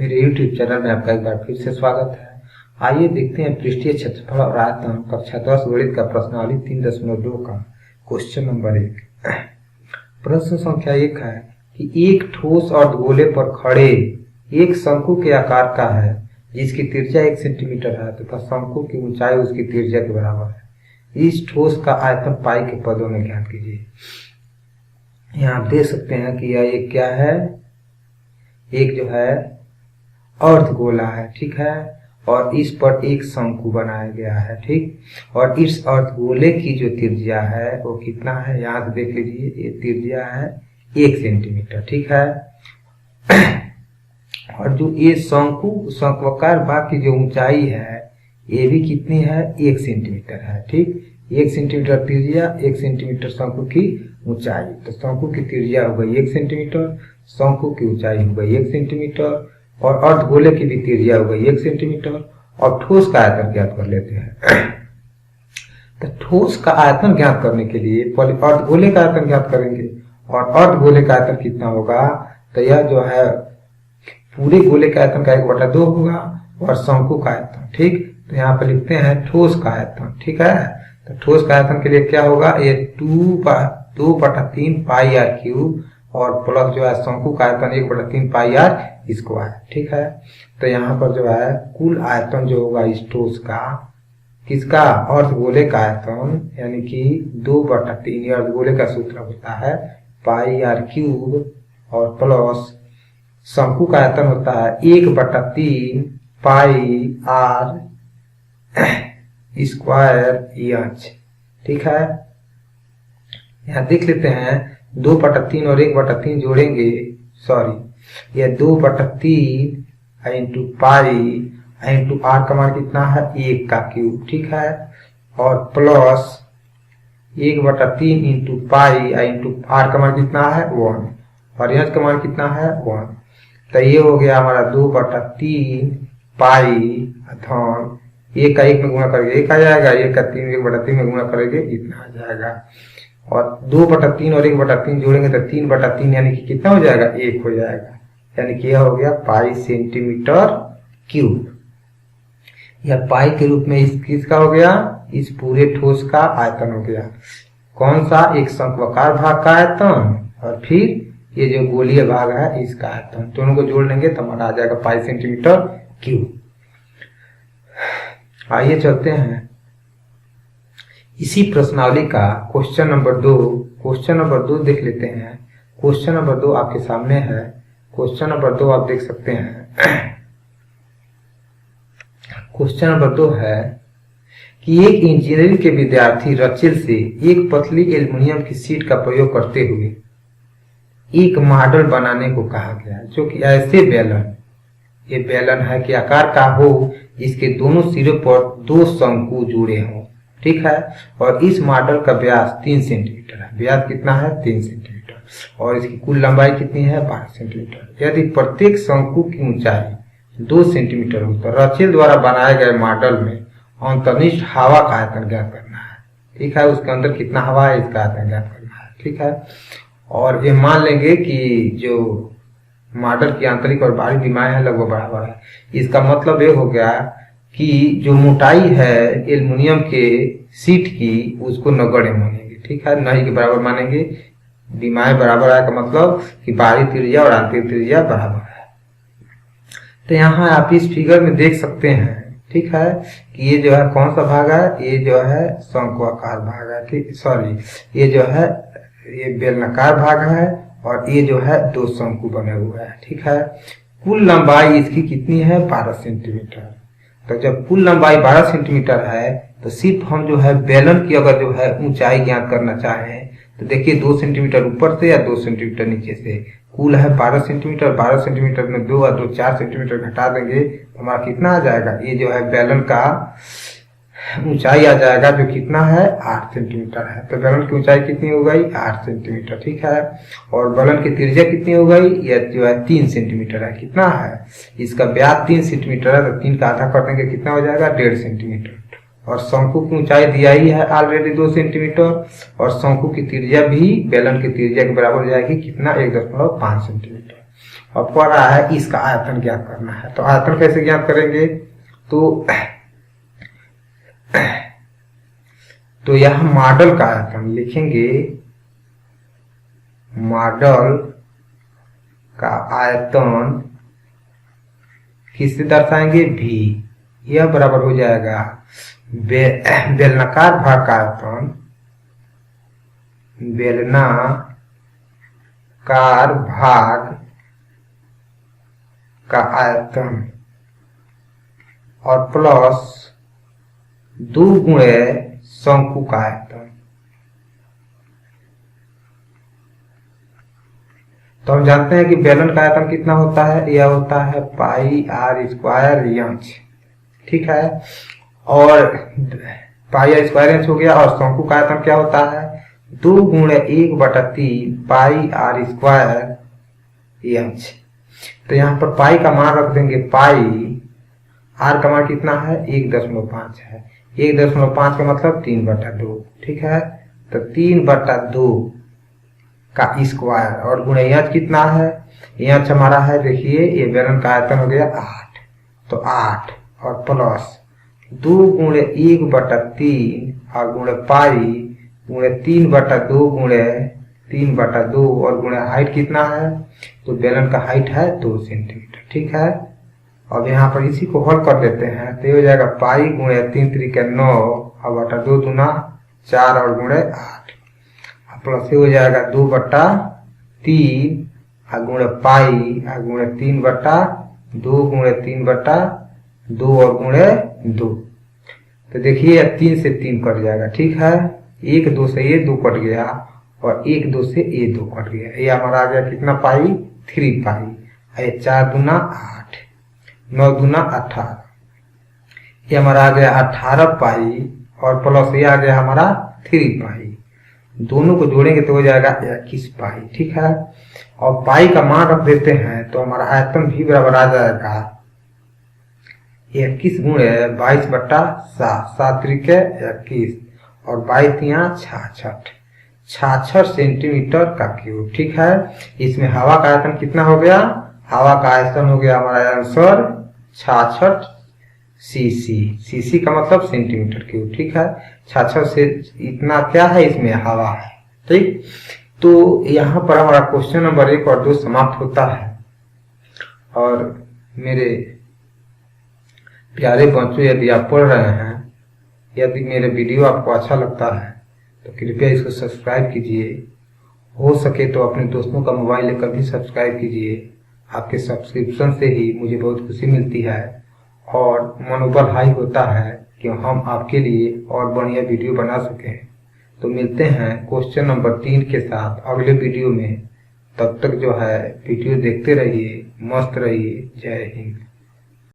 मेरे YouTube channel में आपका एक बार फिर से स्वागत है। आइए देखते हैं पृष्ठीय क्षेत्रफल और आयतन कक्षा 10 गणित का प्रश्नावली 3.2 का क्वेश्चन नंबर 1। प्रश्न संख्या 1 है कि एक ठोस अर्धगोले पर खड़े एक शंकु के आकार का है जिसकी त्रिज्या 1 सेंटीमीटर है तथा शंकु की ऊंचाई उसकी त्रिज्या के बराबर है। इस ठोस का आयतन पाई के पदों में ज्ञात कीजिए। यहाँ आप देख सकते हैं कि यह एक क्या है, एक जो है अर्धगोला है, ठीक है, और इस पर एक शंकु बनाया गया है, ठीक। और इस अर्धगोले की जो त्रिज्या है वो कितना है, यहाँ से देख लीजिए, ये त्रिज्या है 1 सेंटीमीटर, ठीक है। और जो ये शंक्वाकार भाग की जो ऊंचाई है ये भी कितनी है, 1 सेंटीमीटर है, ठीक। 1 सेंटीमीटर त्रिज्या, 1 सेंटीमीटर शंकु की ऊंचाई, तो शंकु की त्रिज्या हो गई 1 सेंटीमीटर, शंकु की ऊंचाई हो गई 1 सेंटीमीटर और अर्धगोले की भी त्रिज्या हो गई 1 सेंटीमीटर। और ठोस का आयतन ज्ञात कर लेते हैं। तो ठोस का आयतन ज्ञात करने के लिए पहले अर्धगोले का आयतन ज्ञात करेंगे और अर्धगोले का आयतन कितना होगा, तो यह जो है पूरे गोले का आयतन का 1/2 होगा और शंकु का आयतन, ठीक। तो यहाँ पे लिखते हैं ठोस का आयतन, ठीक है। तो ठोस का आयतन के लिए क्या होगा, ये 2/3 पाई आर क्यूब और प्लस जो है शंकु का आयतन 1/3 पाई आर स्क्वायर, ठीक है। तो यहाँ पर जो है कुल आयतन जो होगा इस ठोस का, किसका, अर्धगोले का आयतन, यानी कि 2/3 अर्धगोले का सूत्र होता है पाई आर क्यूब और प्लस शंकु का आयतन होता है 1/3 पाई आर स्क्वायर इंच, ठीक है। यहाँ देख लेते हैं 2/3 और 1/3 जोड़ेंगे, सॉरी, यह 2/3 इंटू पाई इंटू आर का मान कितना है, 1 का क्यूब, ठीक है, और plus 1/3 into pi into r का मान कितना है 1 और इंच का मान कितना है 1। तो ये हो गया हमारा 2/3 पाई धन 1 का 1 में गुणा करेंगे 1 आ जाएगा, 1 का 3 1/3 में गुणा करेंगे इतना आ जाएगा, और 2/3 और 1/3 जोड़ेंगे तो 3/3 यानी कि कितना हो जाएगा, 1 हो जाएगा, यानी कि यह हो गया पाई सेंटीमीटर क्यूब। यह पाई के रूप में इस किसका हो गया, इस पूरे ठोस का आयतन हो गया। कौन सा, एक शंक्वाकार भाग का आयतन और फिर ये जो गोलीय भाग है इसका आयतन, दोनों को जोड़ लेंगे तो हमारा आ जाएगा पाई सेंटीमीटर क्यूब। आइए चलते हैं इसी प्रश्नावली का क्वेश्चन नंबर 2। क्वेश्चन नंबर 2 देख लेते हैं। क्वेश्चन नंबर 2 आपके सामने है। क्वेश्चन नंबर 2 आप देख सकते हैं। क्वेश्चन नंबर 2 है कि एक इंजीनियरिंग के विद्यार्थी रचिल से एक पतली एल्युमिनियम की शीट का प्रयोग करते हुए एक मॉडल बनाने को कहा गया जो कि ऐसे बेलन, ये बेलन है कि आकार का हो जिसके दोनों सिरों पर 2 शंकु जुड़े हों, ठीक है, और इस मॉडल का व्यास 3 सेंटीमीटर है। व्यास कितना है, 3 सेंटीमीटर, और इसकी कुल लंबाई कितनी है, 12 सेंटीमीटर। यदि प्रत्येक शंकु की ऊंचाई 2 सेंटीमीटर हो तो रचिल द्वारा बनाए गए मॉडल में अंतर्निष्ठ हवा का आयतन ज्ञात करना है, ठीक है। उसके अंदर कितना हवा है इसका आयतन ज्ञात करना है, ठीक है। और ये मान लेंगे कि जो मॉडल की आंतरिक और बाहरी विमाएं है लगभग बराबर है। इसका मतलब ये हो गया कि जो मोटाई है एल्युमिनियम के शीट की उसको नगण्य मानेंगे, ठीक है, नहीं के बराबर मानेंगे। विमाएं बराबर है का मतलब कि बाहरी त्रिज्या और आंतरिक त्रिज्या बराबर है। तो यहाँ आप इस फिगर में देख सकते हैं, ठीक है, कि ये जो है कौन सा भाग है, ये जो है शंक्वाकार भाग है, ठीक, सॉरी, ये जो है ये बेलनाकार भाग है और ये जो है 2 शंकु बने हुए हैं, ठीक है। कुल लंबाई इसकी कितनी है, 12 सेंटीमीटर। तो जब कुल लंबाई 12 सेंटीमीटर है तो सिर्फ हम जो है बेलन की अगर जो है ऊंचाई ज्ञात करना चाहें तो देखिए 2 सेंटीमीटर ऊपर से या 2 सेंटीमीटर नीचे से, कुल है 12 सेंटीमीटर, 12 सेंटीमीटर में 2 और 2 4 सेंटीमीटर घटा देंगे तो हमारा कितना आ जाएगा, ये जो है बेलन का ऊंचाई आ जाएगा जो कितना है, 8 सेंटीमीटर है। तो बेलन की ऊंचाई कितनी हो गई, 8 सेंटीमीटर, ठीक है। और बेलन की त्रिज्या कितनी हो गई, यह जो है 3 सेंटीमीटर है, कितना है, इसका व्यास 3 सेंटीमीटर है तो 3 का आधा कर देंगे कितना हो जाएगा, 1.5 सेंटीमीटर। और शंकु की ऊंचाई दिया ही है ऑलरेडी 2 सेंटीमीटर और शंकु की त्रिज्या भी बेलन की त्रिज्या के बराबर हो जाएगी कितना, 1.5 सेंटीमीटर। और कह रहा है इसका आयतन ज्ञात करना है। तो आयतन कैसे ज्ञात करेंगे? तो यह मॉडल का आयतन लिखेंगे, मॉडल का आयतन किससे दर्शाएंगे? भी। यह बराबर हो जाएगा बेलनाकार भाग का आयतन, बेलनाकार भाग का आयतन और प्लस 2 गुणे शंकु का आयतन। तो हम जानते हैं कि बेलन का आयतन कितना होता है? यह होता है पाई आर स्क्वायर इंच, ठीक है। और पाई आर स्क्वायर इंच हो गया। और शंकु का आयतन क्या होता है? 2 गुणे 1/3 पाई आर स्क्वायर इंच। तो यहाँ पर पाई का मान रख देंगे पाई, आर का मान कितना है? 1.5 है। 1.5 का मतलब 3/2, ठीक है। तो 3/2 का स्क्वायर और गुणे इंच कितना है? इंच हमारा है, देखिए ये बेलन का आयतन हो गया 8, तो 8 और प्लस 2 गुणे 1/3 और गुणे पाई गुणे 3/2 गुणे 3/2 और गुणे हाइट कितना है? तो बेलन का हाइट है 2 सेंटीमीटर, ठीक है। अब यहाँ पर इसी को हल कर देते हैं। तो ये हो जाएगा पाई गुणे 3 त्रिके 9 और बटा 2 दूना 4 और गुणे 8 प्लस हो जाएगा 2/3 और गुणे पाई और गुणे 3/2 गुणे 3/2 और गुणे 2। तो देखिए 3 से 3 कट जाएगा, ठीक है। 1 2 से ये 2 कट गया और 1 2 से ये 2 कट गया। ये हमारा आ गया कितना? पाई 3 पाई। ये 4 दूना 8, 9 दूना 18। ये हमारा आ गया 18 पाई और प्लस ये आ गया हमारा 3 पाई। दोनों को जोड़ेंगे तो हो जाएगा 21 पाई, ठीक है। और पाई का मान रख देते हैं तो हमारा आयतन भी बराबर आ जाएगा 21 गुणे 22/7, 7 त्रिके 21 और 22 यहाँ 66 सेंटीमीटर का क्यूब, ठीक है। इसमें हवा का आयतन कितना हो गया? हवा का आयतन हो गया हमारा आंसर 66 सीसी का मतलब सेंटीमीटर क्यूब, ठीक है। 66 से इतना क्या है? इसमें हवा है, ठीक। तो यहाँ पर हमारा क्वेश्चन नंबर 1 और 2 समाप्त होता है। और मेरे प्यारे बच्चों, यदि आप पढ़ रहे हैं, यदि मेरे वीडियो आपको अच्छा लगता है तो कृपया इसको सब्सक्राइब कीजिए। हो सके तो अपने दोस्तों का मोबाइल लेकर भी सब्सक्राइब कीजिए। आपके सब्सक्रिप्शन से ही मुझे बहुत खुशी मिलती है और मनोबल हाई होता है कि हम आपके लिए और बढ़िया वीडियो बना सकें। तो मिलते हैं क्वेश्चन नंबर 3 के साथ अगले वीडियो में। तब तक जो है वीडियो देखते रहिए, मस्त रहिए। जय हिंद।